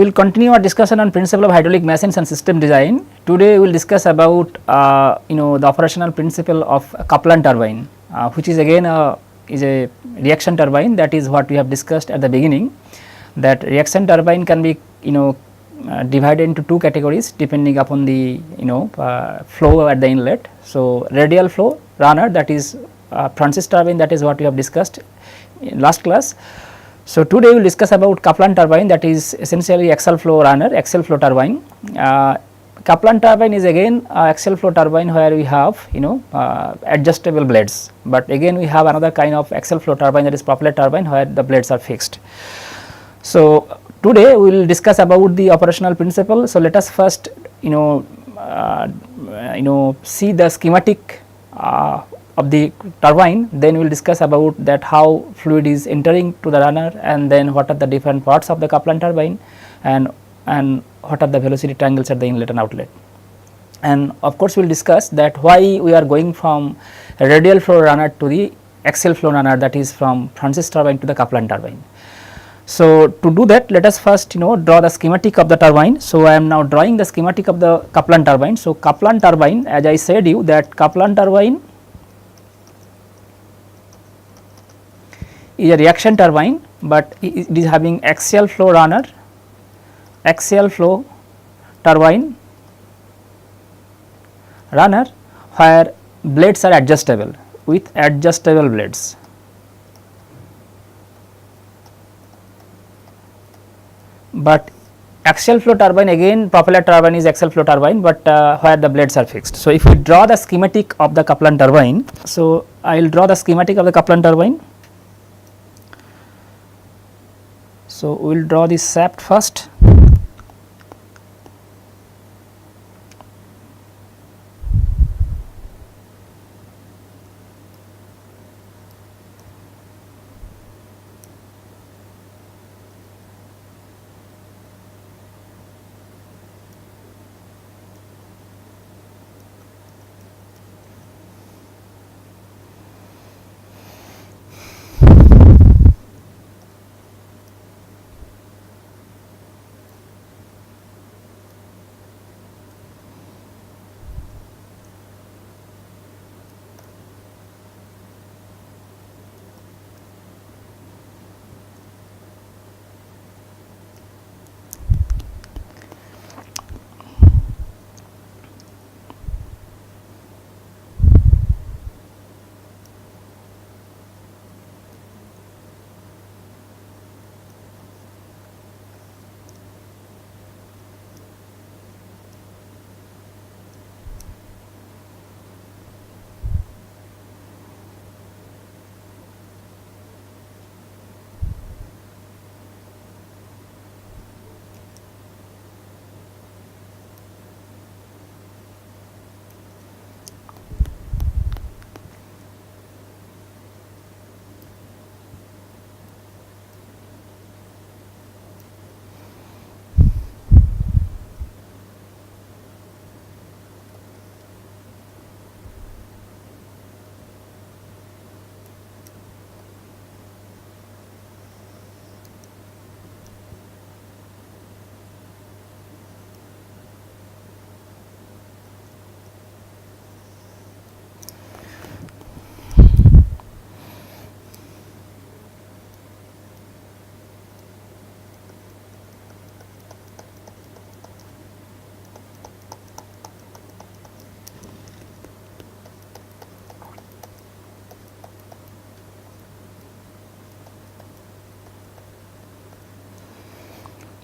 we will continue our discussion on principle of hydraulic machines and system design. Today we will discuss about the operational principle of a Kaplan turbine, which is again is a reaction turbine. That is what we have discussed at the beginning, that reaction turbine can be divided into two categories depending upon the flow at the inlet. So, radial flow runner, that is Francis turbine, that is what we have discussed in last class. So, today we will discuss about Kaplan turbine, that is essentially axial flow runner, axial flow turbine. Kaplan turbine is again axial flow turbine where we have adjustable blades, but again we have another kind of axial flow turbine, that is propeller turbine, where the blades are fixed. So, today we will discuss about the operational principle. So, let us first see the schematic of the turbine, then we will discuss about that how fluid is entering to the runner, and then what are the different parts of the Kaplan turbine, and what are the velocity triangles at the inlet and outlet. And of course, we will discuss that why we are going from a radial flow runner to the axial flow runner, that is from Francis turbine to the Kaplan turbine. So, to do that, let us first draw the schematic of the turbine. So, I am now drawing the schematic of the Kaplan turbine. So, Kaplan turbine, as I said you that Kaplan turbine is a reaction turbine, but it is having axial flow runner, axial flow turbine runner, where blades are adjustable with adjustable blades. But axial flow turbine, again propeller turbine is axial flow turbine, but where the blades are fixed. So, if we draw the schematic of the Kaplan turbine, so I will draw the schematic of the Kaplan turbine. So, we will draw this shaft first.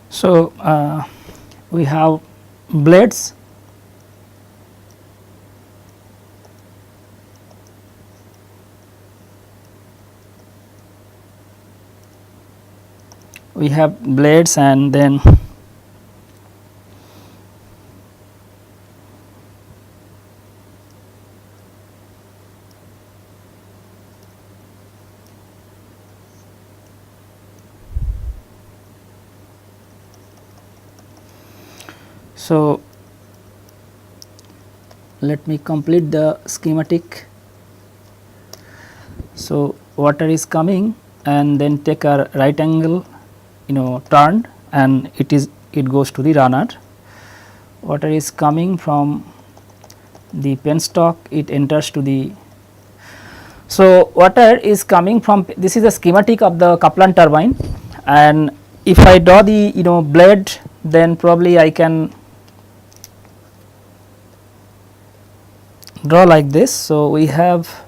So, we have blades, and then so let me complete the schematic. So, water is coming and then take a right angle turn, and it it goes to the runner. Water is coming from the penstock, it enters to the. So, water is coming from, this is a schematic of the Kaplan turbine, and if I draw the blade, then probably I can draw like this. So, we have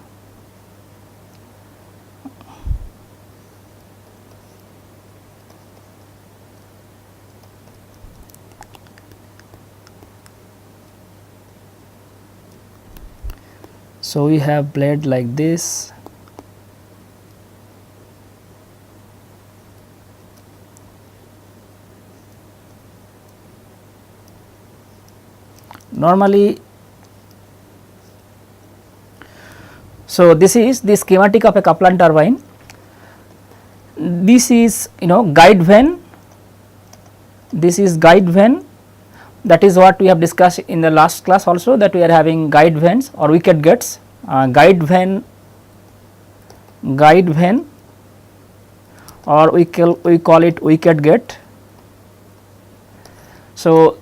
blade like this. Normally, so this is the schematic of a Kaplan turbine. This is guide vane, this is guide vane, that is what we have discussed in the last class also, that we are having guide vanes or wicket gates, guide vane or we call it wicket gate. So,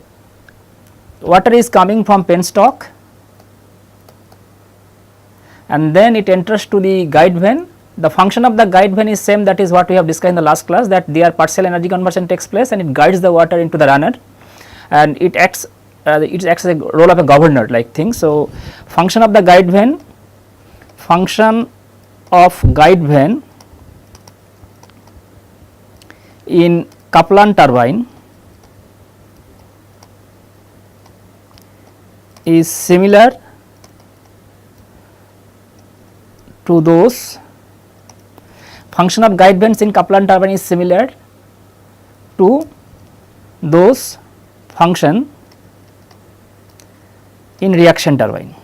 water is coming from penstock and then it enters to the guide vane. The function of the guide vane is same, that is what we have discussed in the last class, that their partial energy conversion takes place and it guides the water into the runner, and it acts as a role of a governor like thing. So, function of guide vane in Kaplan turbine is similar to those, function of guide vanes in Kaplan turbine is similar to those function in reaction turbine.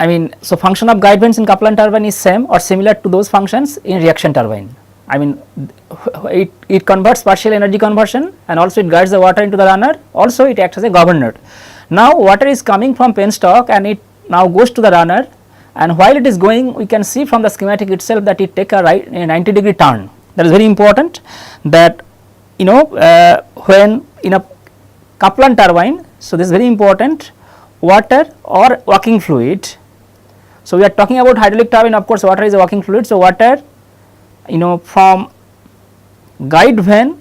I mean, so function of guide vanes in Kaplan turbine is same or similar to those functions in reaction turbine. I mean, it converts partial energy conversion and also it guides the water into the runner, also it acts as a governor. Now, water is coming from penstock and it now goes to the runner, and while it is going, we can see from the schematic itself that it take a 90-degree turn. That is very important, that when in a Kaplan turbine, so this is very important, water or working fluid. So, we are talking about hydraulic turbine, of course water is a working fluid. So, water from guide vane,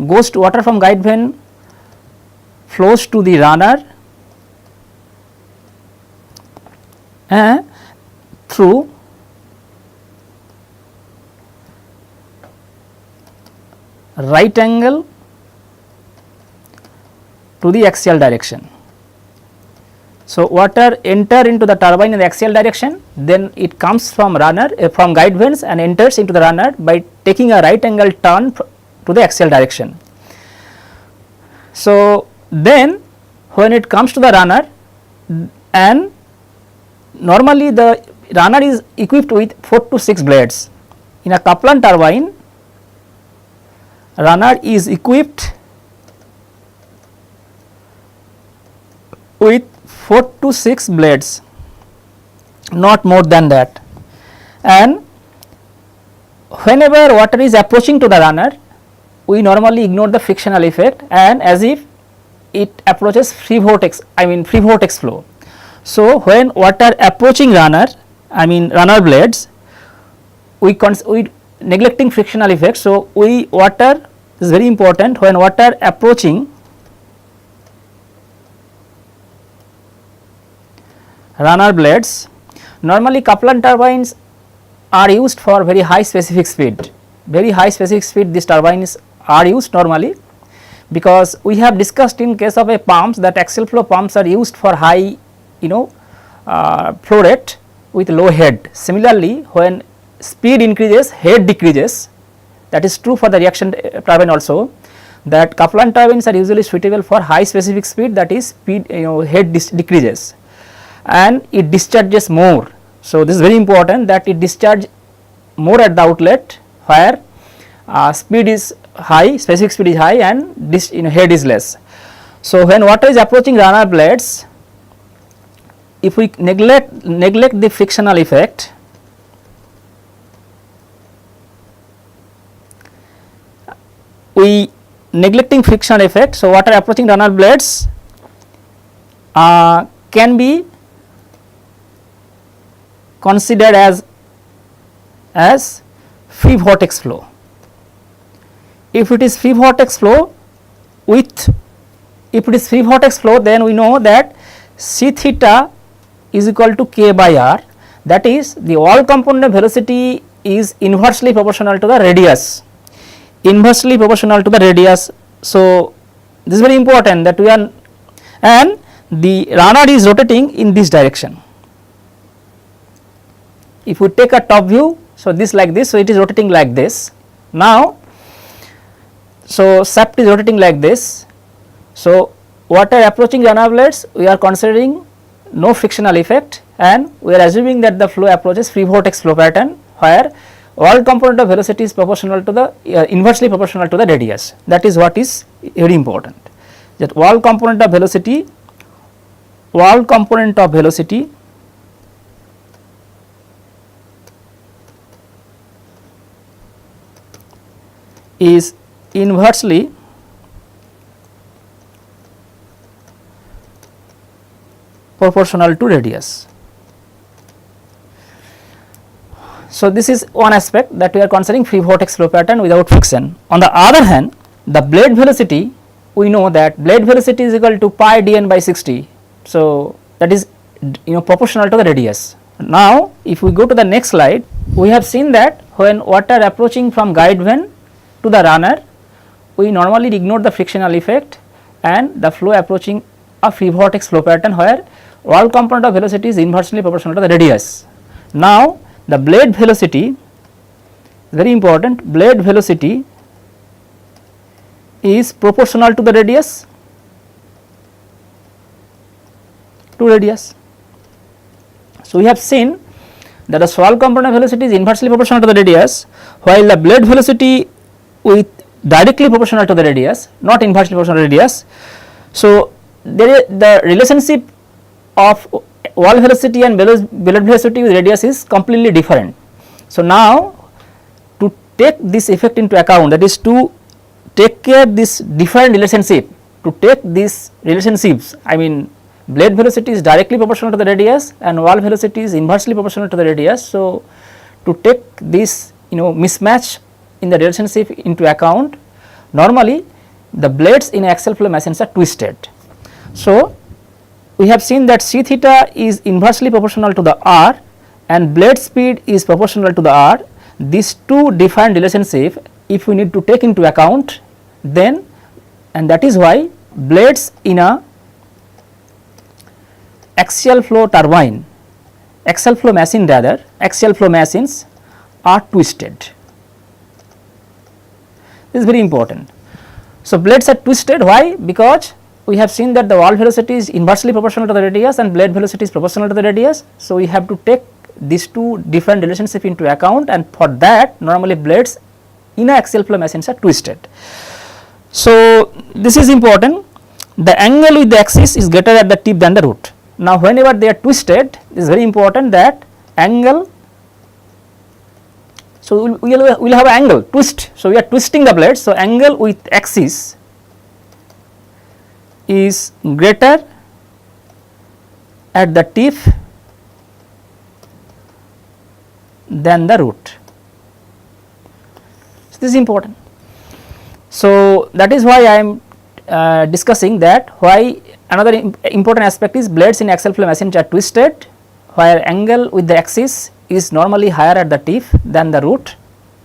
goes to water from guide vane flows to the runner through right angle to the axial direction. So, water enter into the turbine in the axial direction, then it comes from runner from guide vanes and enters into the runner by taking a right angle turn to the axial direction. So, then when it comes to the runner, and normally the runner is equipped with 4 to 6 blades. In a Kaplan turbine, runner is equipped with 4 to 6 blades, not more than that, and whenever water is approaching to the runner, we normally ignore the frictional effect and as if it approaches free vortex flow. So, when water approaching runner, runner blades, we neglecting frictional effect. So, water is very important, when water approaching runner blades, normally Kaplan turbines are used for very high specific speed. These turbines are used normally, because we have discussed in case of a pumps that axial flow pumps are used for high flow rate with low head. Similarly, when speed increases, head decreases. That is true for the reaction turbine also, that Kaplan turbines are usually suitable for high specific speed, that is speed head decreases and it discharges more. So, this is very important, that it discharge more at the outlet where speed is high, specific speed is high and head is less. So when water is approaching runner blades, if we neglect the frictional effect, neglecting frictional effect, so water approaching runner blades can be considered as free vortex flow. If it is free vortex flow, then we know that c theta is equal to k by r, that is the wall component velocity is inversely proportional to the radius, So this is very important that we are, and the runner is rotating in this direction. If we take a top view, so this like this, so it is rotating like this. Now, so shaft is rotating like this. So water approaching runner blades, we are considering no frictional effect, and we are assuming that the flow approaches free vortex flow pattern, where wall component of velocity is proportional to the inversely proportional to the radius. That is what is very important, that wall component of velocity is inversely proportional to radius. So this is one aspect, that we are considering free vortex flow pattern without friction. On the other hand, the blade velocity, we know that blade velocity is equal to pi dn by 60. So that is proportional to the radius. Now if we go to the next slide, we have seen that when water approaching from guide vane to the runner, we normally ignore the frictional effect and the flow approaching a free vortex flow pattern, where wall component of velocity is inversely proportional to the radius. Now the blade velocity, very important, blade velocity is proportional to the radius, So we have seen that the swirl component of velocity is inversely proportional to the radius, while the blade velocity with directly proportional to the radius, not inversely proportional to the radius. So there is the relationship of wall velocity and blade velocity with radius is completely different. So now to take this effect into account, that is to take care this different relationship, to take these relationships, I mean blade velocity is directly proportional to the radius and wall velocity is inversely proportional to the radius. So to take this mismatch in the relationship into account, normally the blades in axial flow machines are twisted. So we have seen that c theta is inversely proportional to the r and blade speed is proportional to the r. These two defined relationship, if we need to take into account, then, and that is why blades in a axial flow machines are twisted. This is very important. So blades are twisted, why? Because we have seen that the wall velocity is inversely proportional to the radius and blade velocity is proportional to the radius. So we have to take these two different relationship into account, and for that normally blades in axial flow machines are twisted. So this is important. The angle with the axis is greater at the tip than the root. Now whenever they are twisted, it is very important that angle, so we will have an angle twist. So we are twisting the blade, so angle with axis is greater at the tip than the root. So this is important. So that is why I am discussing that why another important aspect is blades in axial flow machines are twisted, where angle with the axis is normally higher at the tip than the root.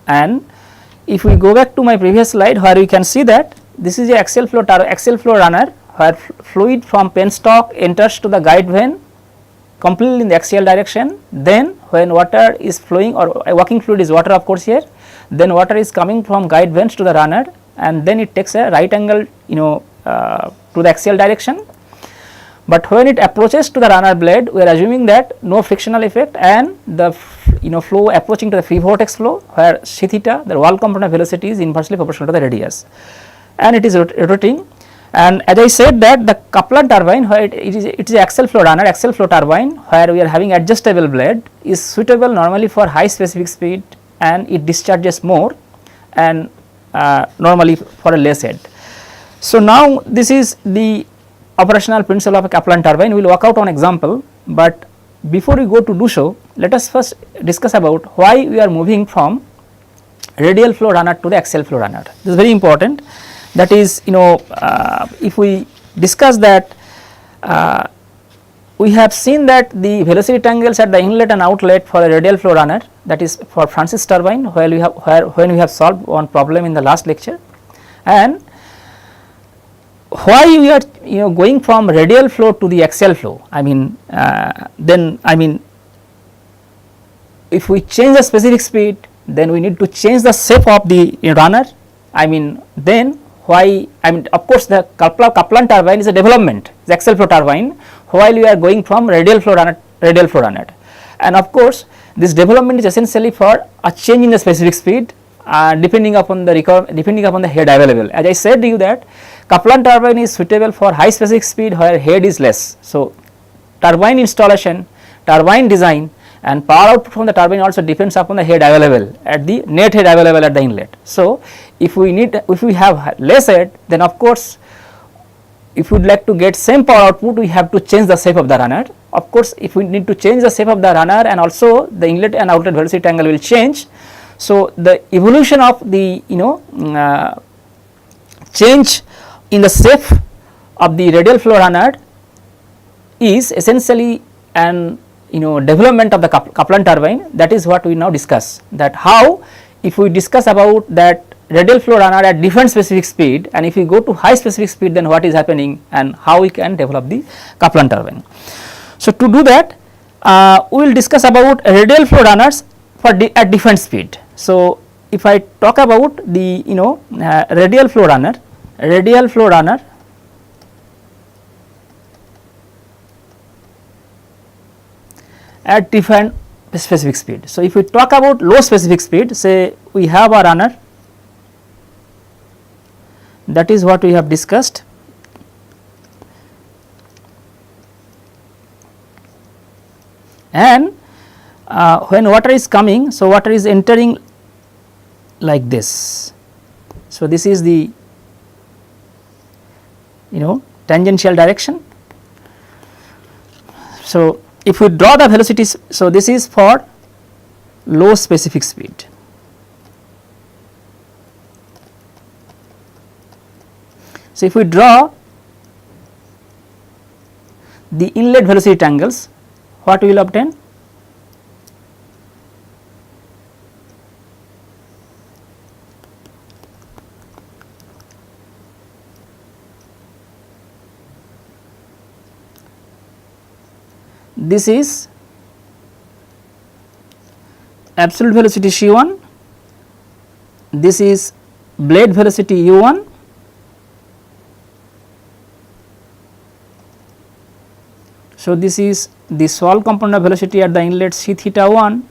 And if we go back to my previous slide, where we can see that this is a axial flow runner, where fluid from penstock enters to the guide vane completely in the axial direction. Then when water is flowing, or a working fluid is water of course here, then water is coming from guide vanes to the runner, and then it takes a right angle to the axial direction. But when it approaches to the runner blade, we are assuming that no frictional effect and the flow approaching to the free vortex flow, where c theta, the wall component velocity, is inversely proportional to the radius, and it is rotating. And as I said that the Kaplan turbine, where it is axial flow runner, axial flow turbine, where we are having adjustable blade, is suitable normally for high specific speed, and it discharges more, and normally for a less head. So now this is the operational principle of a Kaplan turbine. We will work out on example, but before we go to do so, let us first discuss about why we are moving from radial flow runner to the axial flow runner. This is very important. That is, if we discuss that, we have seen that the velocity tangles at the inlet and outlet for a radial flow runner, that is for Francis turbine, when we have solved one problem in the last lecture, and why we are going from radial flow to the axial flow. If we change the specific speed, then we need to change the shape of the runner. Then why, of course the Kaplan turbine is a development, the axial flow turbine, while we are going from radial flow runner, and of course this development is essentially for a change in the specific speed depending upon the head available. As I said to you that Kaplan turbine is suitable for high specific speed where head is less. So turbine installation, turbine design, and power output from the turbine also depends upon the head available at the net head available at the inlet. So if we have less head, then of course if we would like to get same power output, we have to change the shape of the runner. Of course if we need to change the shape of the runner, and also the inlet and outlet velocity angle will change. So the evolution of the change in the shape of the radial flow runner is essentially an development of the Kaplan turbine. That is what we now discuss, that how if we discuss about that radial flow runner at different specific speed, and if we go to high specific speed, then what is happening and how we can develop the Kaplan turbine. So to do that, we will discuss about radial flow runners at different speed. So if I talk about the radial flow runner at different specific speed. So if we talk about low specific speed, say we have a runner, that is what we have discussed, and when water is coming, so water is entering like this. So this is the tangential direction. So if we draw the velocities, so this is for low specific speed. So if we draw the inlet velocity tangles, what we will obtain? This is absolute velocity C1, this is blade velocity U1, so this is the small component of velocity at the inlet C theta 1,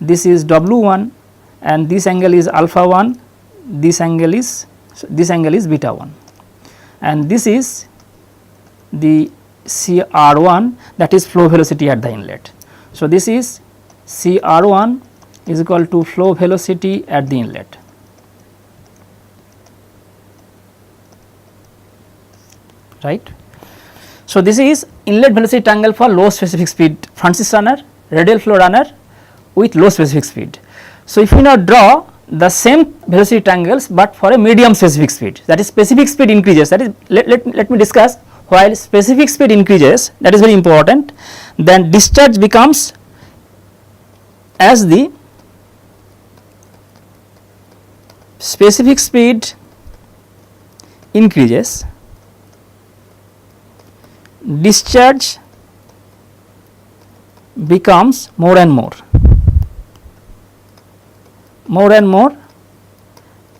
this is W1, and this angle is alpha 1, this angle is beta 1, and this is the CR1, that is flow velocity at the inlet. So this is CR1 is equal to flow velocity at the inlet. Right. So this is inlet velocity angle for low specific speed Francis runner, radial flow runner with low specific speed. So if we now draw the same velocity angles but for a medium specific speed, that is specific speed increases, that is let me discuss. While specific speed increases, that is very important, then discharge becomes, as the specific speed increases, discharge becomes more and more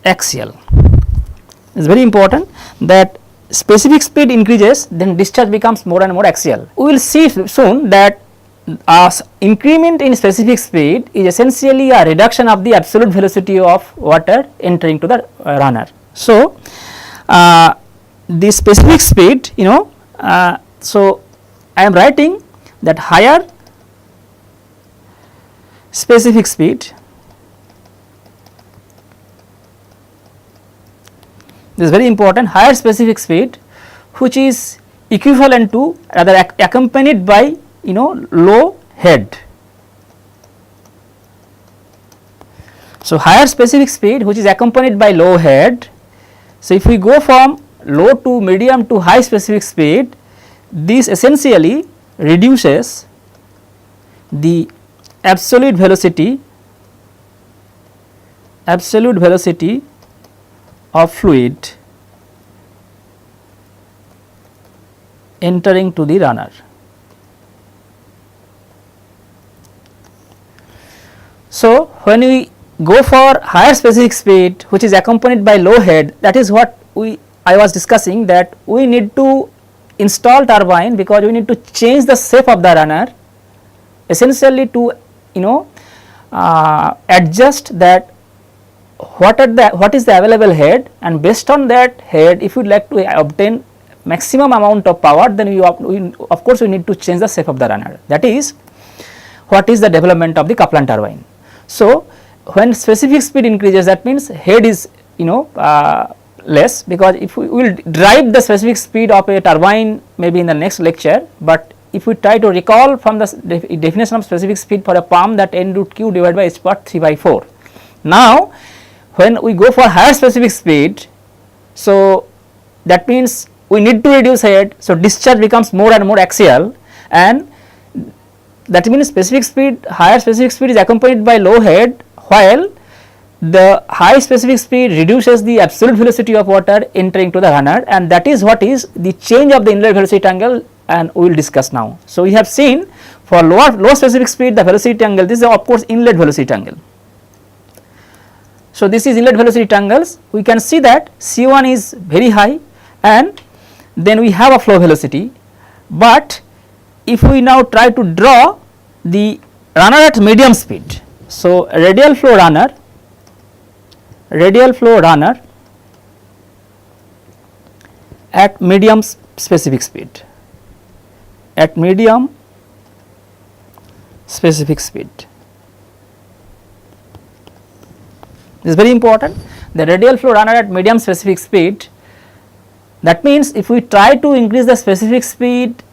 axial. It is very important that specific speed increases, then discharge becomes more and more axial. We will see soon that increment in specific speed is essentially a reduction of the absolute velocity of water entering to the runner. So the specific speed, so I am writing that higher specific speed, this is very important, higher specific speed which is equivalent to, rather accompanied by low head. So, higher specific speed which is accompanied by low head. So, if we go from low to medium to high specific speed, this essentially reduces the absolute velocity of fluid entering to the runner. So, when we go for higher specific speed which is accompanied by low head, that is what I was discussing, that we need to install turbine because we need to change the shape of the runner essentially to adjust that what is the available head, and based on that head if you would like to obtain maximum amount of power, then we of course we need to change the shape of the runner. That is what is the development of the Kaplan turbine. So, when specific speed increases, that means head is less, because if we will drive the specific speed of a turbine maybe in the next lecture, but if we try to recall from the definition of specific speed for a pump, that N root Q divided by H power 3 by 4. Now, when we go for higher specific speed, so that means we need to reduce head, so discharge becomes more and more axial, and that means specific speed, higher specific speed is accompanied by low head, while the high specific speed reduces the absolute velocity of water entering to the runner, and that is what is the change of the inlet velocity angle, and we will discuss now. So, we have seen for low specific speed the velocity angle, this is of course inlet velocity angle. So, this is inlet velocity angles, we can see that C1 is very high and then we have a flow velocity, but if we now try to draw the runner at medium speed. So, radial flow runner at medium specific speed, this is very important, the radial flow runner at medium specific speed. That means if we try to increase the specific speed,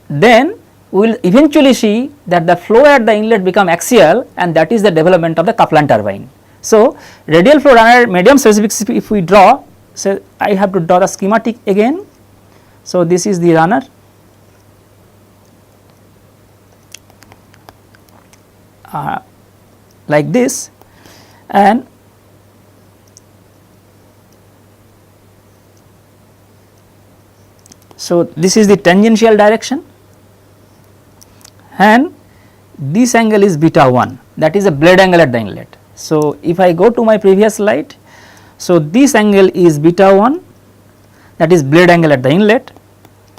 then we will eventually see that the flow at the inlet become axial, and that is the development of the Kaplan turbine. So, radial flow runner at medium specific speed, if we draw, so I have to draw the schematic again. So, this is the runner, like this, and so this is the tangential direction, and this angle is beta 1, that is a blade angle at the inlet. So, if I go to my previous slide, so this angle is beta 1, that is blade angle at the inlet.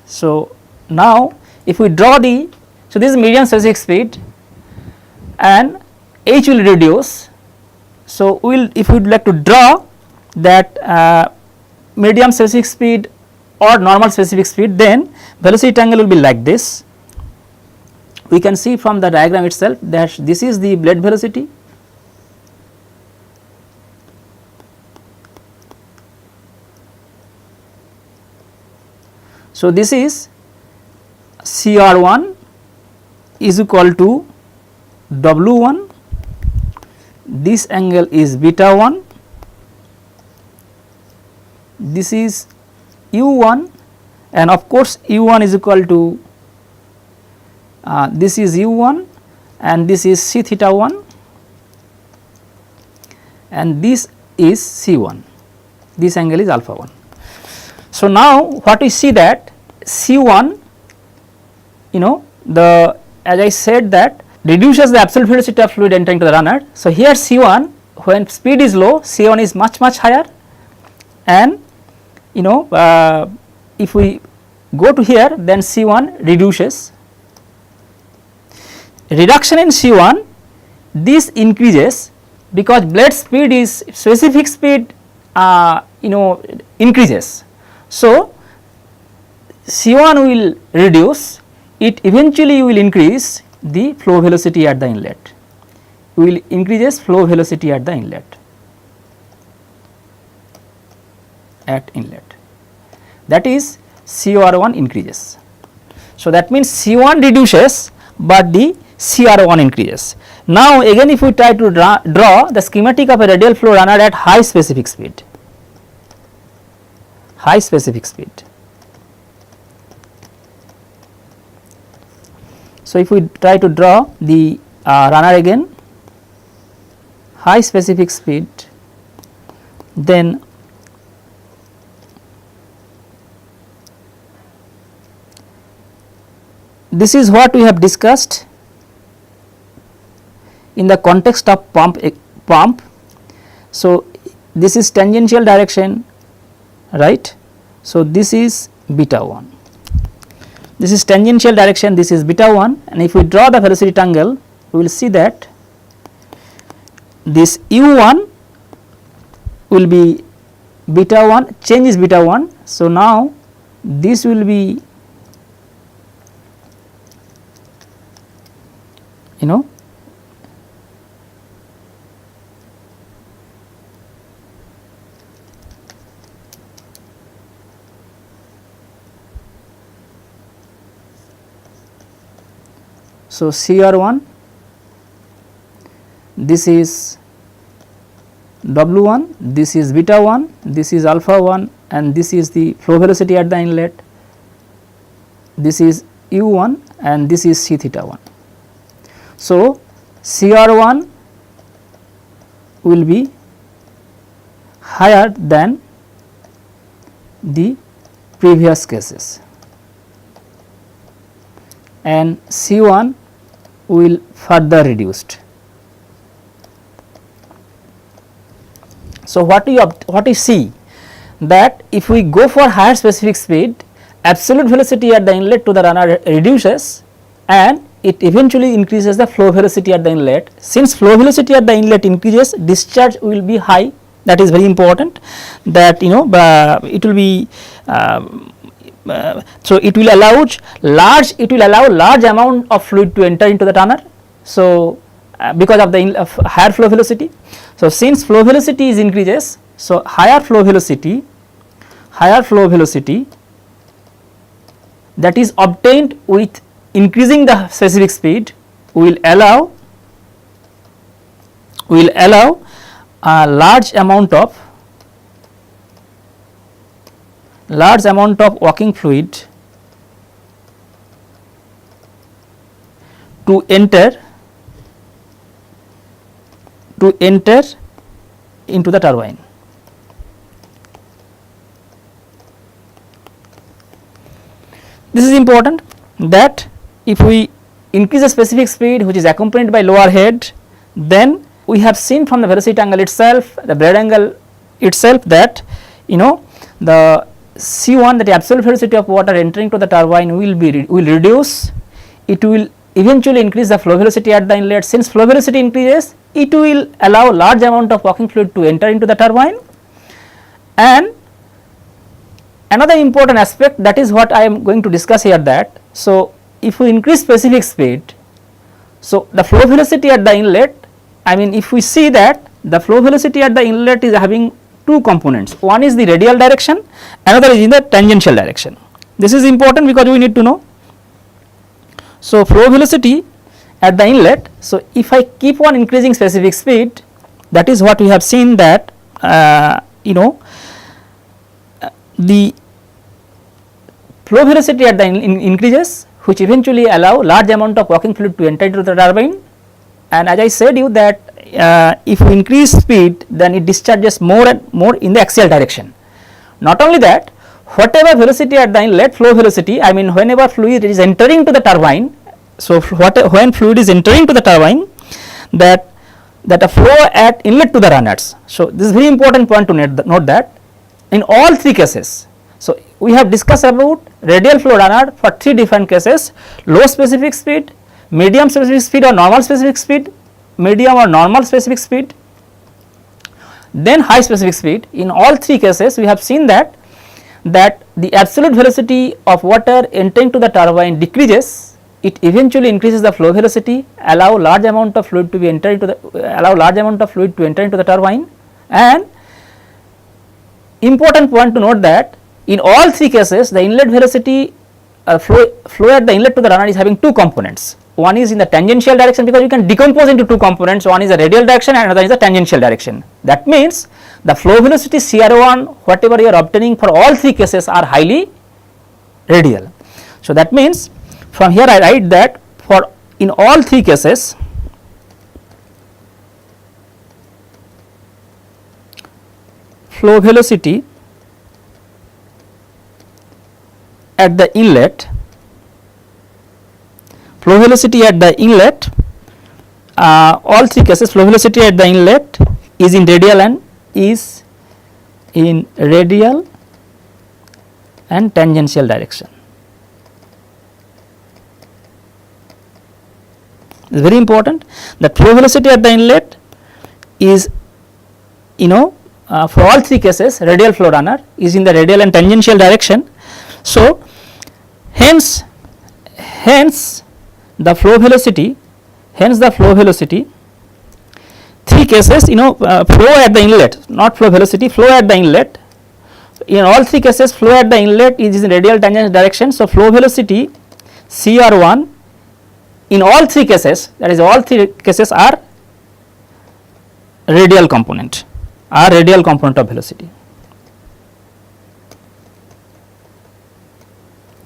So, now if we draw the, so this is medium specific speed and H will reduce. So, we will, if we would like to draw that medium specific speed or normal specific speed, then velocity angle will be like this. We can see from the diagram itself that this is the blade velocity, so this is CR1 is equal to W1, this angle is beta 1, this is U1, and of course U1 is equal to this is U1 and this is C theta 1 and this is C1, this angle is alpha 1. So, now what we see that C1, the, as I said, that reduces the absolute velocity of fluid entering to the runner. So, here C1, when speed is low, C1 is much higher, and if we go to here, then C1 reduces. Reduction in C1, this increases because blade speed is specific speed increases. So, C1 will reduce, it eventually will increase the flow velocity at the inlet, will increases flow velocity at the inlet, that is CR1 increases. So, that means C1 reduces, but the CR1 increases. Now, again if we try to draw the schematic of a radial flow runner at high specific speed, So, if we try to draw the runner again high specific speed, then this is what we have discussed in the context of pump. So, this is tangential direction, right. So, this is beta 1, this is tangential direction, this is beta 1, and if we draw the velocity triangle, we will see that this u1 will be beta 1, change is beta 1. So, now this will be so CR1, this is W1, this is beta 1, this is alpha 1, and this is the flow velocity at the inlet, this is U1 and this is C theta 1. So, CR1 will be higher than the previous cases and C1 will further reduced. So, what you see that if we go for higher specific speed, absolute velocity at the inlet to the runner reduces and it eventually increases the flow velocity at the inlet. Since flow velocity at the inlet increases, discharge will be high, that is very important, that it will be so it will allow large amount of fluid to enter into the tunnel. So, because of the higher flow velocity. So, since flow velocity is increases, so higher flow velocity that is obtained with increasing the specific speed will allow a large amount of working fluid to enter into the turbine. This is important that if we increase the specific speed which is accompanied by lower head, then we have seen from the velocity angle itself, the blade angle itself, that the C1, that the absolute velocity of water entering to the turbine will reduce. It will eventually increase the flow velocity at the inlet. Since flow velocity increases, it will allow large amount of working fluid to enter into the turbine. And another important aspect, that is what I am going to discuss here, that so if we increase specific speed, so the flow velocity at the inlet, if we see that the flow velocity at the inlet is having two components, one is the radial direction, another is in the tangential direction. This is important because we need to know. So, flow velocity at the inlet, so if I keep on increasing specific speed, that is what we have seen, that the flow velocity at the increases, which eventually allow large amount of working fluid to enter into the turbine. And as I said you that if we increase speed, then it discharges more and more in the axial direction. Not only that, whatever velocity at the inlet, flow velocity, whenever fluid is entering to the turbine, so when fluid is entering to the turbine, that a flow at inlet to the runners. So, this is very important point to note that in all three cases. So, we have discussed about radial flow runner for three different cases: low specific speed, medium specific speed or normal specific speed, medium or normal specific speed, then high specific speed. In all three cases, we have seen that that the absolute velocity of water entering to the turbine decreases, it eventually increases the flow velocity, allow large amount of fluid to be enter into the turbine. And important point to note that in all three cases the inlet velocity flow at the inlet to the runner is having two components. One is in the tangential direction, because you can decompose into two components, one is the radial direction and another is the tangential direction. That means the flow velocity CR1 whatever you are obtaining for all three cases are highly radial. So that means from here I write that for in all three cases flow velocity at the inlet, all three cases flow velocity at the inlet is in radial and tangential direction. It is very important that flow velocity at the inlet is, for all three cases radial flow runner is in the radial and tangential direction. So hence the flow velocity, three cases, flow at the inlet, not flow velocity, flow at the inlet. In all three cases flow at the inlet is in radial tangential direction. So flow velocity CR1 in all three cases, that is all three cases are radial component of velocity.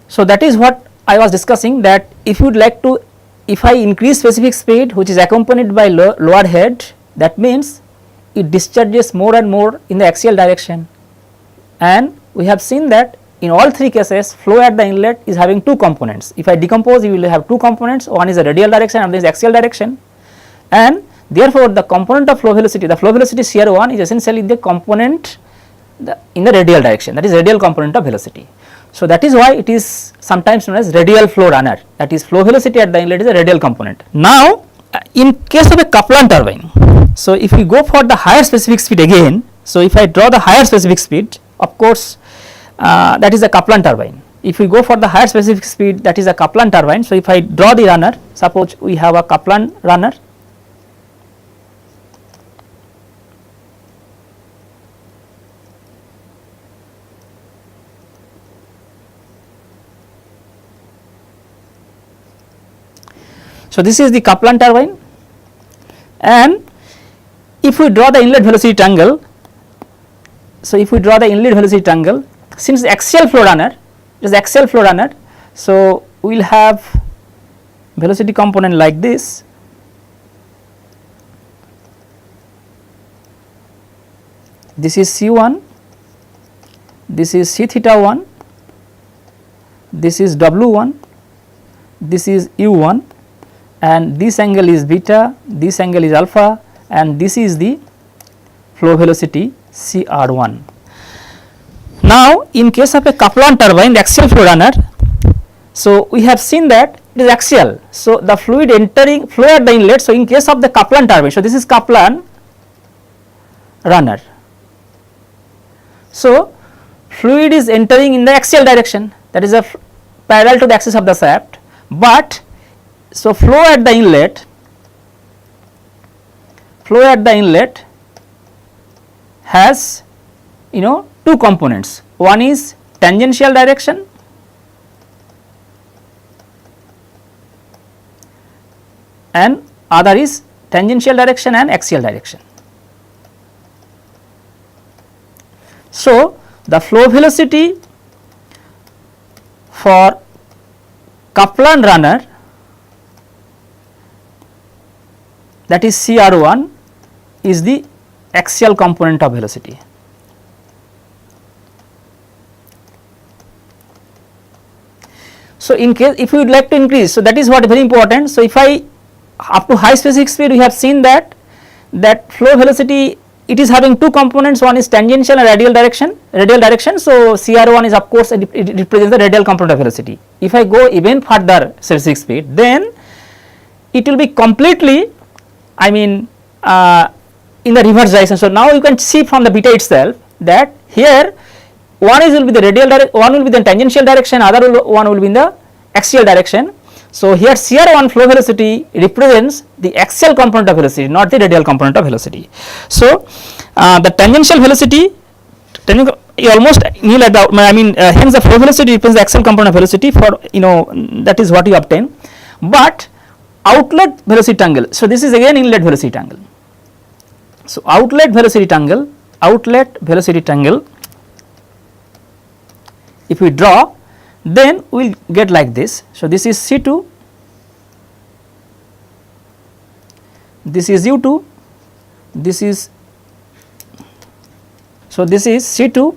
So that is what I was discussing, that if I increase specific speed which is accompanied by lower head, that means it discharges more and more in the axial direction, and we have seen that in all three cases flow at the inlet is having two components. If I decompose, you will have two components, one is the radial direction and another is axial direction, and therefore the component of flow velocity, the flow velocity CR1 is essentially the component in the radial direction, that is radial component of velocity. So that is why it is sometimes known as radial flow runner, that is flow velocity at the inlet is a radial component. Now in case of a Kaplan turbine, so if we go for the higher specific speed again, so if I draw the higher specific speed, of course that is a Kaplan turbine. If we go for the higher specific speed, that is a Kaplan turbine. So if I draw the runner, suppose we have a Kaplan runner, so this is the Kaplan turbine, and if we draw the inlet velocity triangle, since the axial flow runner is axial flow runner, so we will have velocity component like this. This is C1, this is C theta 1, this is W1, this is U1, and this angle is beta, this angle is alpha, and this is the flow velocity CR1. Now in case of a Kaplan turbine, the axial flow runner, so we have seen that it is axial, so the fluid entering flow at the inlet. So in case of the Kaplan turbine, so this is Kaplan runner, so fluid is entering in the axial direction, that is parallel to the axis of the shaft, but so flow at the inlet has two components, one is tangential direction and other is tangential direction and axial direction. So the flow velocity for Kaplan runner, that is CR1, is the axial component of velocity. So in case if we would like to increase, so that is what very important. So if I up to high specific speed, we have seen that flow velocity, it is having two components, one is tangential and radial direction. So CR1 is of course it represents the radial component of velocity. If I go even further specific speed, then it will be completely, in the reverse direction. So now you can see from the beta itself that here one is will be the radial direction, one will be the tangential direction, one will be in the axial direction. So here CR1 flow velocity represents the axial component of velocity, not the radial component of velocity. So the tangential velocity almost nil at the, hence the flow velocity represents the axial component of velocity for, that is what you obtain. But outlet velocity angle, so this is again inlet velocity angle. So outlet velocity angle, if we draw, then we will get like this. So this is C2, this is U2, this is, so this is C2,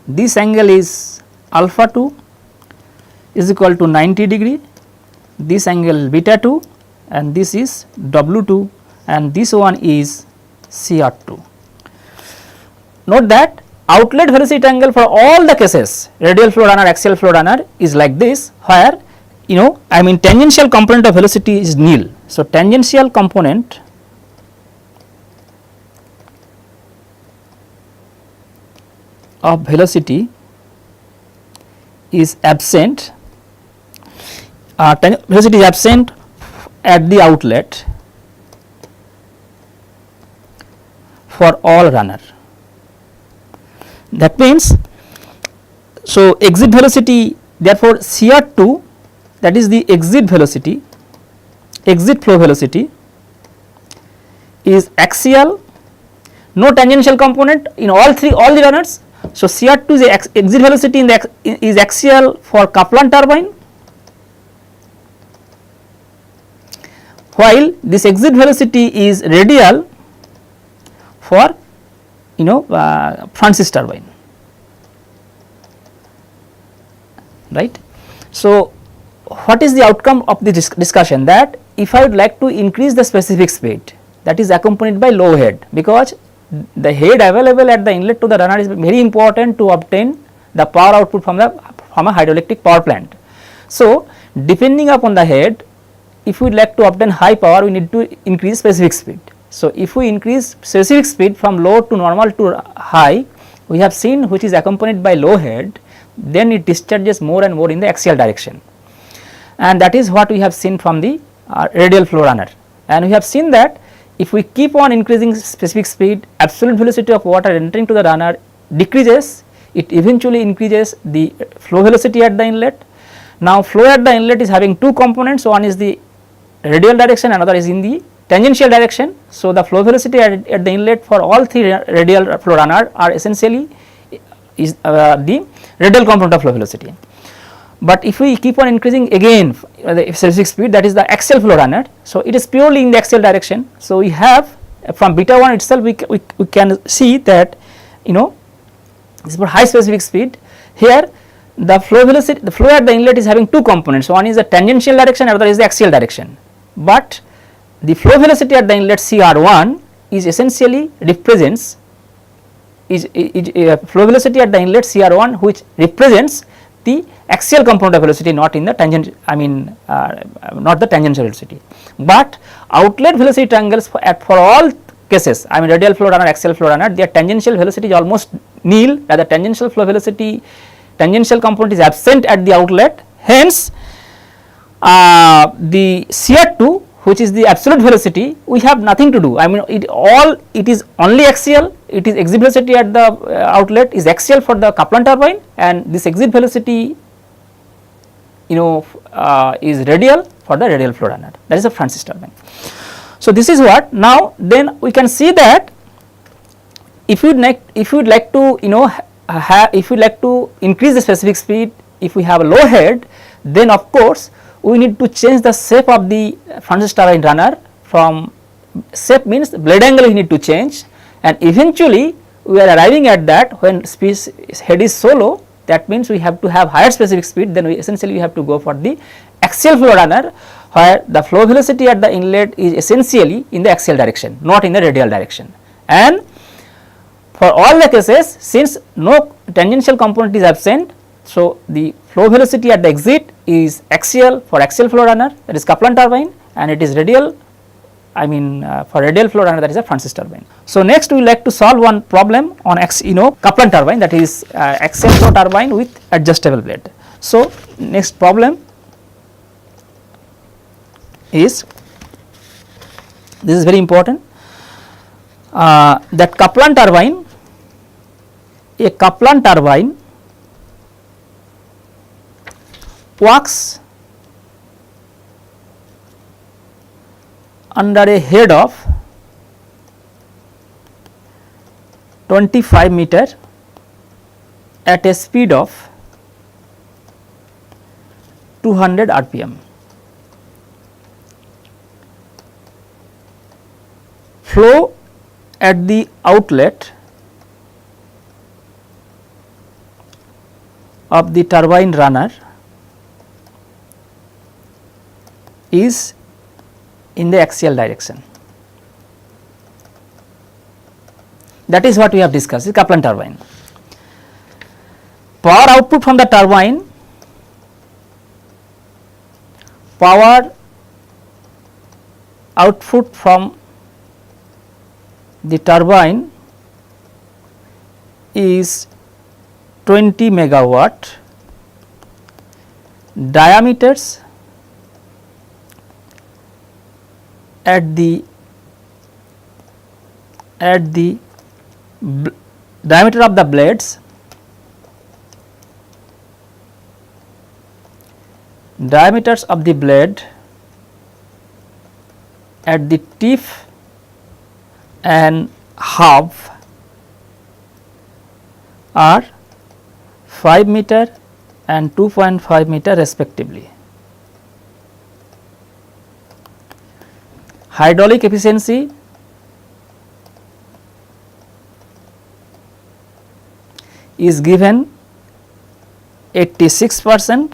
this angle is alpha 2 is equal to 90 degree, this angle beta 2, and this is W2, and this one is CR2. Note that outlet velocity angle for all the cases, radial flow runner, axial flow runner, is like this, where tangential component of velocity is nil. So tangential component of velocity is absent, velocity is absent at the outlet for all runner. That means, so exit velocity, therefore CR2, that is the exit velocity, exit flow velocity is axial, no tangential component in all the runners. So CR2 is exit velocity is axial for Kaplan turbine, while this exit velocity is radial for Francis turbine, right. So what is the outcome of the discussion? That if I would like to increase the specific speed, that is accompanied by low head, because the head available at the inlet to the runner is very important to obtain the power output from a hydroelectric power plant. So depending upon the head, if we would like to obtain high power, we need to increase specific speed. So if we increase specific speed from low to normal to high, we have seen, which is accompanied by low head, then it discharges more and more in the axial direction, and that is what we have seen from the radial flow runner. And we have seen that if we keep on increasing specific speed, absolute velocity of water entering to the runner decreases, it eventually increases the flow velocity at the inlet. Now flow at the inlet is having two components, one is the radial direction, another is in the tangential direction. So the flow velocity at the inlet for all three radial flow runner are essentially is the radial component of flow velocity. But if we keep on increasing again the specific speed, that is the axial flow runner, so it is purely in the axial direction. So we have from beta 1 itself we can see that this is for high specific speed. Here the flow velocity, the flow at the inlet is having two components, one is the tangential direction, another is the axial direction. But the flow velocity at the inlet CR1 is essentially represents flow velocity at the inlet CR1, which represents the axial component of velocity, not in the tangent, not the tangential velocity. But outlet velocity triangles for all cases, radial flow runner, axial flow runner, their tangential velocity is almost nil, rather tangential flow velocity, tangential component is absent at the outlet. Hence the CR2, which is the absolute velocity, we have nothing to do. It is only axial. It is exit velocity at the outlet is axial for the Kaplan turbine, and this exit velocity is radial for the radial flow runner, that is a Francis turbine. So this is what. Now then we can see that if you would like to increase the specific speed, if we have a low head, then of course we need to change the shape of the Francis turbine runner. From shape means blade angle we need to change, and eventually we are arriving at that when head is so low, that means we have to have higher specific speed, then we essentially have to go for the axial flow runner, where the flow velocity at the inlet is essentially in the axial direction, not in the radial direction. And for all the cases, since no tangential component is absent, so the flow velocity at the exit is axial for axial flow runner, that is Kaplan turbine, and it is radial I mean for radial flow runner, that is a Francis turbine. So next we like to solve one problem on Kaplan turbine, that is axial flow turbine with adjustable blade. So next problem is, this is very important, that Kaplan turbine, a Kaplan turbine works under a head of 25 meter at a speed of 200 rpm. Flow at the outlet of the turbine runner is in the axial direction. That is what we have discussed, the Kaplan turbine. Power output from the turbine, power output from the turbine is 20 megawatt, diameters at the diameter of the blades, diameters of the blade at the tip and half are 5 meter and 2.5 meter respectively. Hydraulic efficiency is given 86%,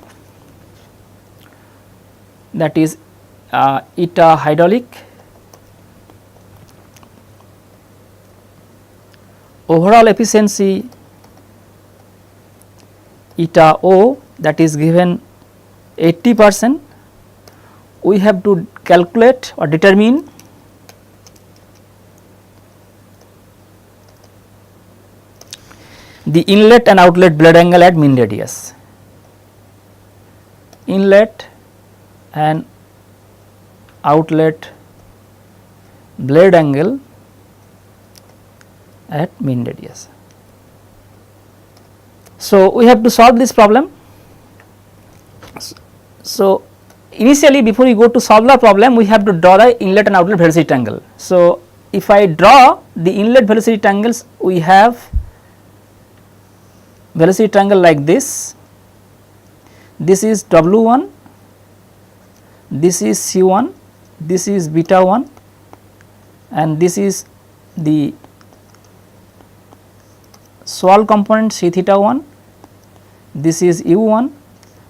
that is eta hydraulic. Overall efficiency eta O, that is given 80%. We have to calculate or determine the inlet and outlet blade angle at mean radius. Inlet and outlet blade angle at mean radius. So we have to solve this problem. So initially, before we go to solve the problem, we have to draw the inlet and outlet velocity triangle. So if I draw the inlet velocity triangles, we have velocity triangle like this. This is W1, this is C1, this is beta 1, and this is the swirl component C theta 1, this is U1,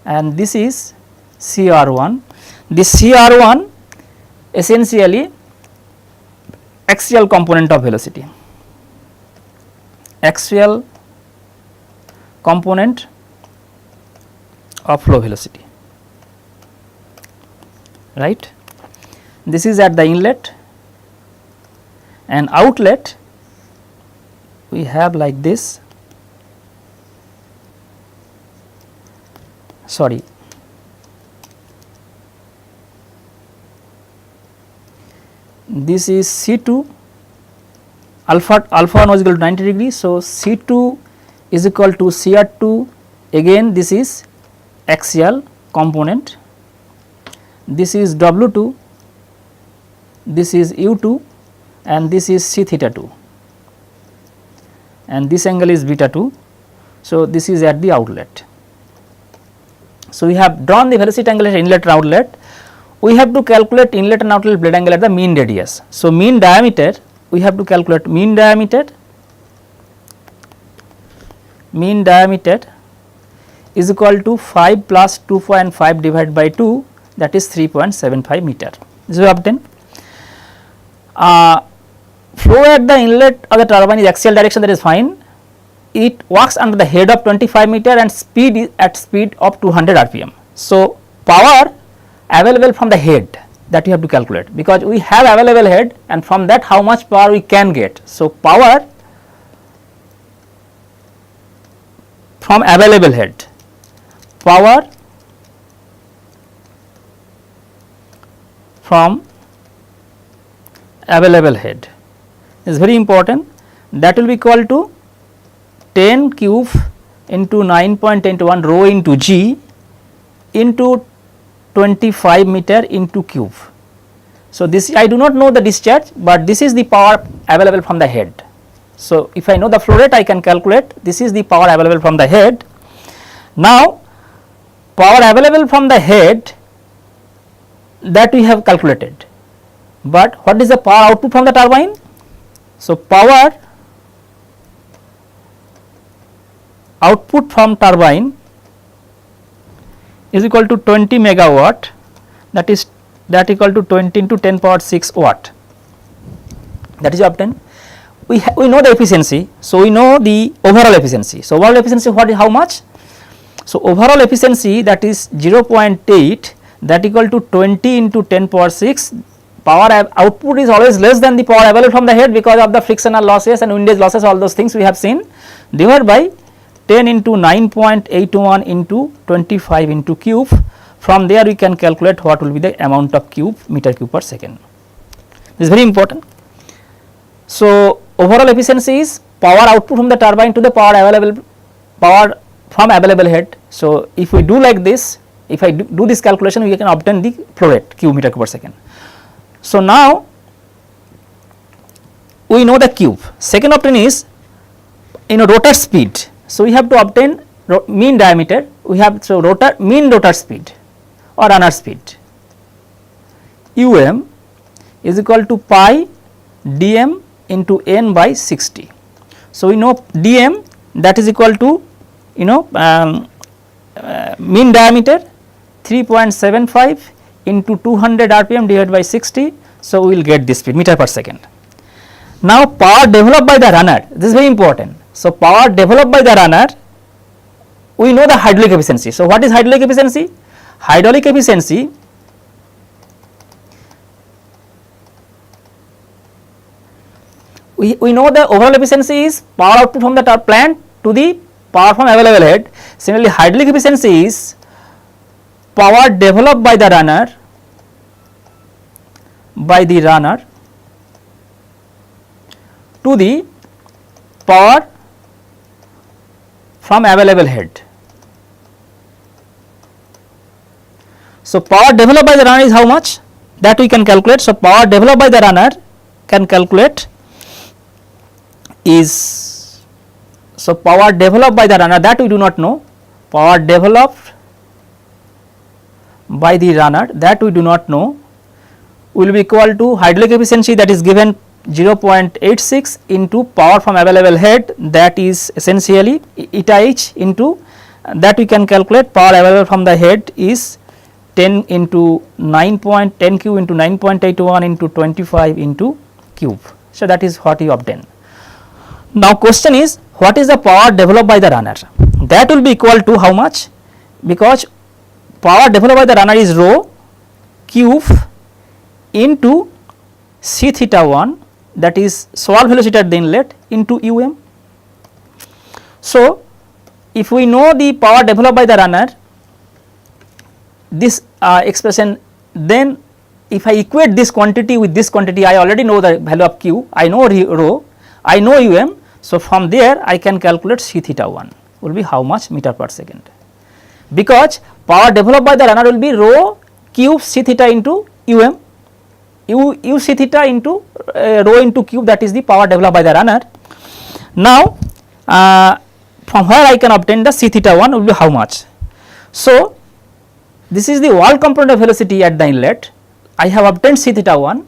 and this is CR1. This CR1 essentially axial component of velocity, axial component of flow velocity, right. This is at the inlet, and outlet we have like this, sorry, this is C2, alpha 1 was equal to 90 degrees. So, C2 is equal to CR2, again this is axial component, this is W2, this is U2, and this is C theta 2, and this angle is beta 2. So, this is at the outlet. So, we have drawn the velocity triangle at inlet and outlet. We have to calculate inlet and outlet blade angle at the mean radius. So, mean diameter, we have to calculate mean diameter is equal to 5 plus 2.5 divided by 2, that is 3.75 meter. This is obtained. Flow at the inlet of the turbine is axial direction, that is fine. It works under the head of 25 meter and speed is at speed of 200 rpm. So, power available from the head that you have to calculate, because we have available head and from that how much power we can get. So, power from available head, power from available head is very important, that will be equal to 10 cube into 9.10 rho into g into 25 meter into cube. So, this I do not know the discharge, but this is the power available from the head. So, if I know the flow rate, I can calculate this is the power available from the head. Now, power available from the head, that we have calculated, but what is the power output from the turbine? So, power output from turbine is equal to 20 megawatt, that is equal to 20 into 10 power 6 watt, that is obtained. We know the efficiency, so we know the overall efficiency. So, overall efficiency what is how much? So, overall efficiency, that is 0.8, that equal to 20 into 10 power 6. Power output is always less than the power available from the head because of the frictional losses and windage losses, all those things we have seen, divided by 10 into 9.81 into 25 into cube. From there we can calculate what will be the amount of cube meter cube per second. This is very important. So, overall efficiency is power output from the turbine to the power from available head. So, if we do like this, if I do this calculation, we can obtain the flow rate cube meter cube per second. So, now we know the cube. Second option is rotor speed. So, we have to obtain mean diameter, we have mean rotor speed or runner speed, um is equal to pi dm into n by 60. So, we know dm, that is equal to mean diameter 3.75 into 200 rpm divided by 60. So, we will get this speed meter per second. Now, power developed by the runner, this is very important. So, power developed by the runner, we know the hydraulic efficiency. So, what is hydraulic efficiency? Hydraulic efficiency we know the overall efficiency is power output from the plant to the power from available head. Similarly, hydraulic efficiency is power developed by the runner to the power from available head. So, power developed by the runner is how much? That we can calculate. So, power developed by the runner can calculate is, so power developed by the runner, that we do not know, power developed by the runner, that we do not know, will be equal to hydraulic efficiency, that is given 0.86 into power from available head, that is essentially eta h into, that we can calculate power available from the head is 10 into 9.10 cube into 9.81 into 25 into cube. So, that is what you obtain. Now, question is what is the power developed by the runner? That will be equal to how much? Because power developed by the runner is rho cube into c theta 1, that is swirl velocity at the inlet, into um. So, if we know the power developed by the runner, this expression, then if I equate this quantity with this quantity, I already know the value of q, I know rho, I know um. So, from there I can calculate c theta 1 will be how much meter per second, because power developed by the runner will be rho cube c theta into um, u c theta into rho into cube, that is the power developed by the runner. Now, from where I can obtain the c theta 1 will be how much? So, this is the wall component of velocity at the inlet, I have obtained c theta 1.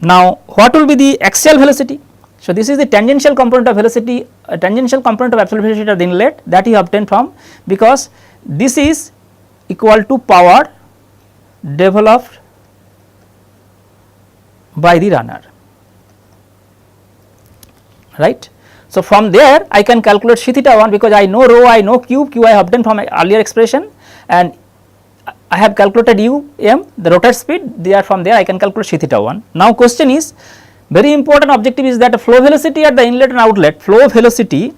Now, what will be the axial velocity? So, this is the tangential component of velocity, tangential component of absolute velocity at the inlet, that you obtain from, because this is equal to power developed by the runner, right. So, from there I can calculate c theta 1, because I know rho, I know q, I have obtained from earlier expression, and I have calculated um, the rotor speed, there from there I can calculate c theta 1. Now question is, very important objective is that flow velocity at the inlet and outlet, flow velocity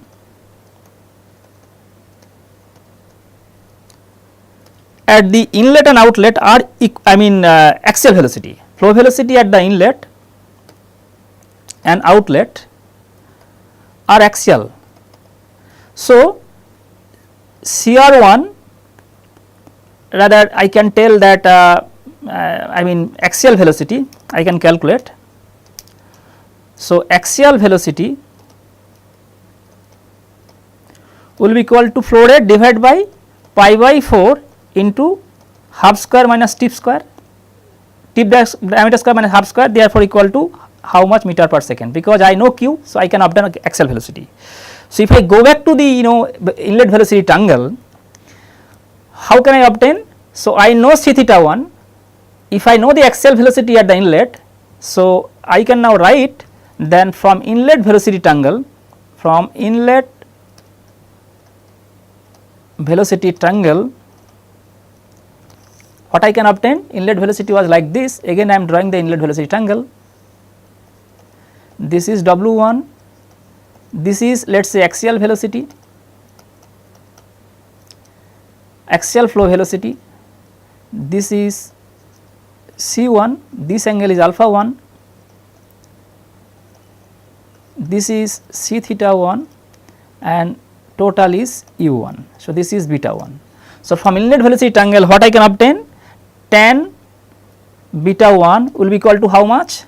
at the inlet and outlet are axial velocity, flow velocity at the inlet and outlet are axial. So CR1, rather I can tell that axial velocity I can calculate. So axial velocity will be equal to flow rate divided by pi by 4 into half square minus tip square, tip diameter square minus half square, therefore equal to how much meter per second, because I know q, so I can obtain axial velocity. So if I go back to the inlet velocity triangle, how can I obtain? So I know c theta 1, if I know the axial velocity at the inlet, so I can now write then from inlet velocity triangle, from inlet velocity triangle, what I can obtain? Inlet velocity was like this, again I am drawing the inlet velocity triangle. This is W1, this is let us say axial velocity, axial flow velocity, this is C1, this angle is alpha 1, this is C theta 1 and total is U1. So this is beta 1. So from inlet velocity triangle what I can obtain? Tan beta 1 will be equal to how much?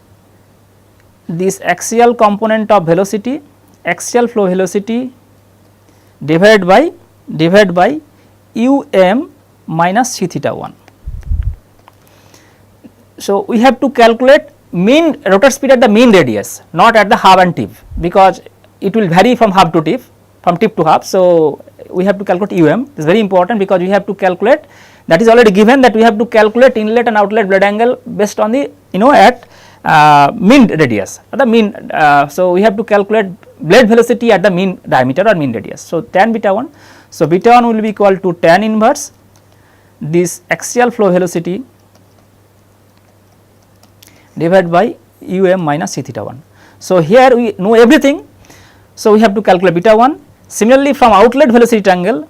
This axial component of velocity, axial flow velocity divided by um minus c theta 1. So we have to calculate mean rotor speed at the mean radius, not at the hub and tip, because it will vary from hub to tip, from tip to hub. So we have to calculate this is very important, because we have to calculate, that is already given, that we have to calculate inlet and outlet blade angle based on the at mean radius, the mean. So we have to calculate blade velocity at the mean diameter or mean radius. So tan beta 1, so beta 1 will be equal to tan inverse this axial flow velocity divided by minus c theta 1. So here we know everything, so we have to calculate beta 1. Similarly from outlet velocity triangle,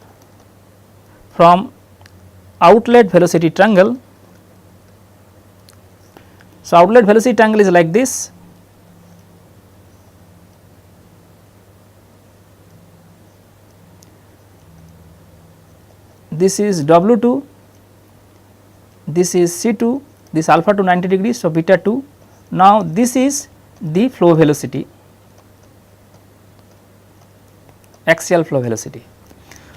so outlet velocity triangle is like this. This is W2, this is C2, this alpha to 90 degrees, so beta 2. Now this is the flow velocity, axial flow velocity.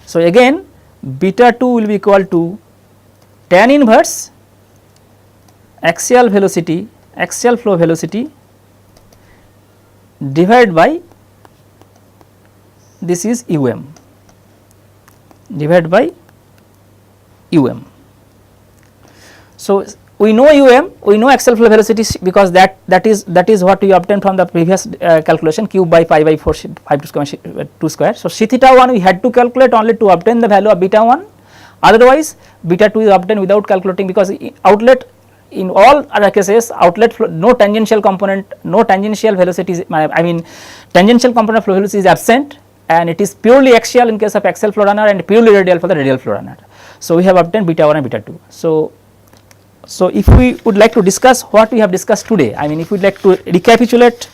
So again beta 2 will be equal to tan inverse axial velocity, axial flow velocity divided by this is divided by So we know we know axial flow velocity, because that is what we obtained from the previous calculation, q by pi by 4 5 2 square. So c theta 1 we had to calculate only to obtain the value of beta 1, otherwise beta 2 is obtained without calculating, because outlet, in all other cases outlet flow, no tangential component, no tangential velocity tangential component of flow velocity is absent, and it is purely axial in case of axial flow runner and purely radial for the radial flow runner. So we have obtained beta 1 and beta 2. So if we would like to discuss what we have discussed today, if we would like to recapitulate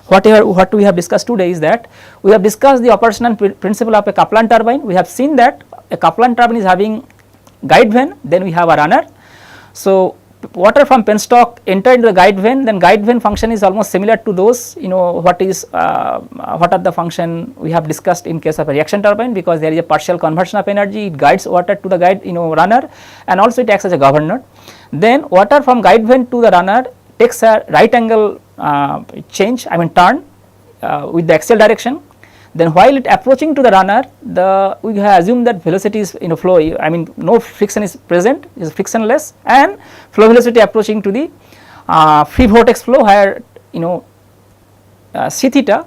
what we have discussed today, is that we have discussed the operational principle of a Kaplan turbine. We have seen that a Kaplan turbine is having guide vane, then we have a runner. So water from penstock enter into the guide vane, then guide vane function is almost similar to those, what are the function we have discussed in case of a reaction turbine, because there is a partial conversion of energy, it guides water to the guide runner, and also it acts as a governor. Then water from guide vane to the runner takes a right angle change, turn with the axial direction. Then while it approaching to the runner, we have assumed that velocity is flow, no friction is present, is frictionless, and flow velocity approaching to the free vortex flow, where c theta,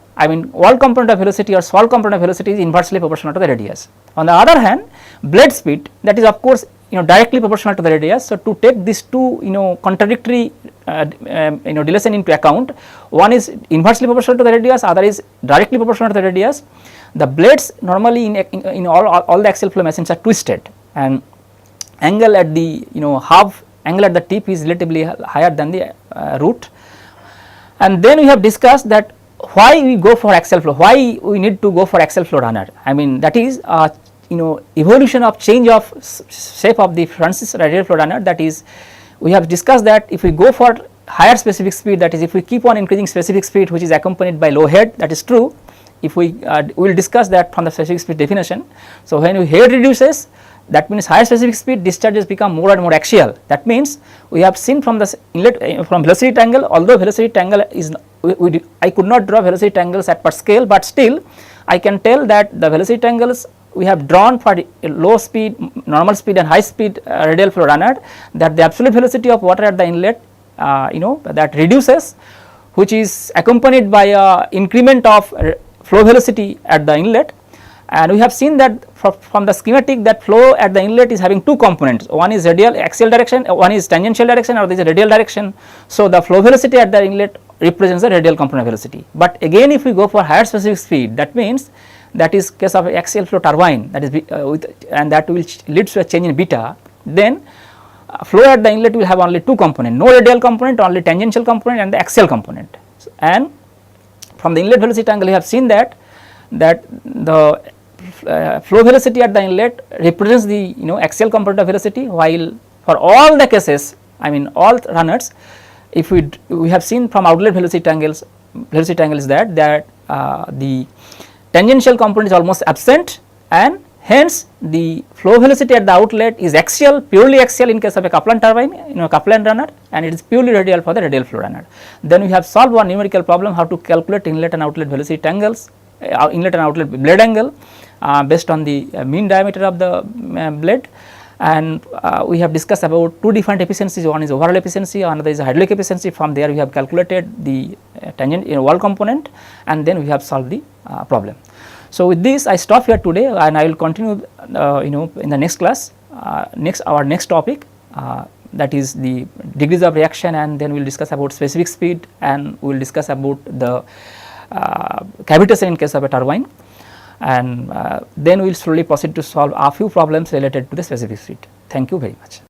wall component of velocity or small component of velocity is inversely proportional to the radius. On the other hand, blade speed, that is of course directly proportional to the radius. So, to take these two contradictory dilation into account, one is inversely proportional to the radius, other is directly proportional to the radius. The blades normally in all the axial flow machines are twisted, and angle at the half angle at the tip is relatively higher than the root. And then we have discussed that why we go for axial flow, why we need to go for axial flow runner. I mean, that is evolution of change of shape of the Francis radial flow runner. That is, we have discussed that if we go for higher specific speed, that is if we keep on increasing specific speed which is accompanied by low head, that is true. If we will discuss that from the specific speed definition. So, when we head reduces, that means higher specific speed discharges become more and more axial. That means we have seen from the inlet from velocity triangle, although velocity triangle is I could not draw velocity triangles at per scale, but still I can tell that the velocity triangles we have drawn for low speed, normal speed and high speed radial flow runner, that the absolute velocity of water at the inlet that reduces, which is accompanied by a increment of flow velocity at the inlet. And we have seen that from the schematic that flow at the inlet is having two components, one is radial axial direction, one is tangential direction, or this is radial direction. So, the flow velocity at the inlet represents the radial component velocity. But again, if we go for higher specific speed, that means that is case of axial flow turbine, that is and that will lead to a change in beta, then flow at the inlet will have only two components, no radial component, only tangential component and the axial component. And from the inlet velocity angle, we have seen that the flow velocity at the inlet represents the axial component of velocity, while for all the cases, I mean all runners, if we have seen from outlet velocity angles that the tangential component is almost absent, and hence the flow velocity at the outlet is axial, purely axial in case of a Kaplan turbine, Kaplan runner, and it is purely radial for the radial flow runner. Then we have solved one numerical problem, how to calculate inlet and outlet velocity angles, inlet and outlet blade angle based on the mean diameter of the blade. And we have discussed about two different efficiencies, one is overall efficiency, another is hydraulic efficiency. From there we have calculated the tangent wall component, and then we have solved the problem. So, with this I stop here today, and I will continue in the next class, our next topic, that is the degrees of reaction, and then we will discuss about specific speed, and we will discuss about the cavitation in case of a turbine, and then we will slowly proceed to solve a few problems related to the specific speed. Thank you very much.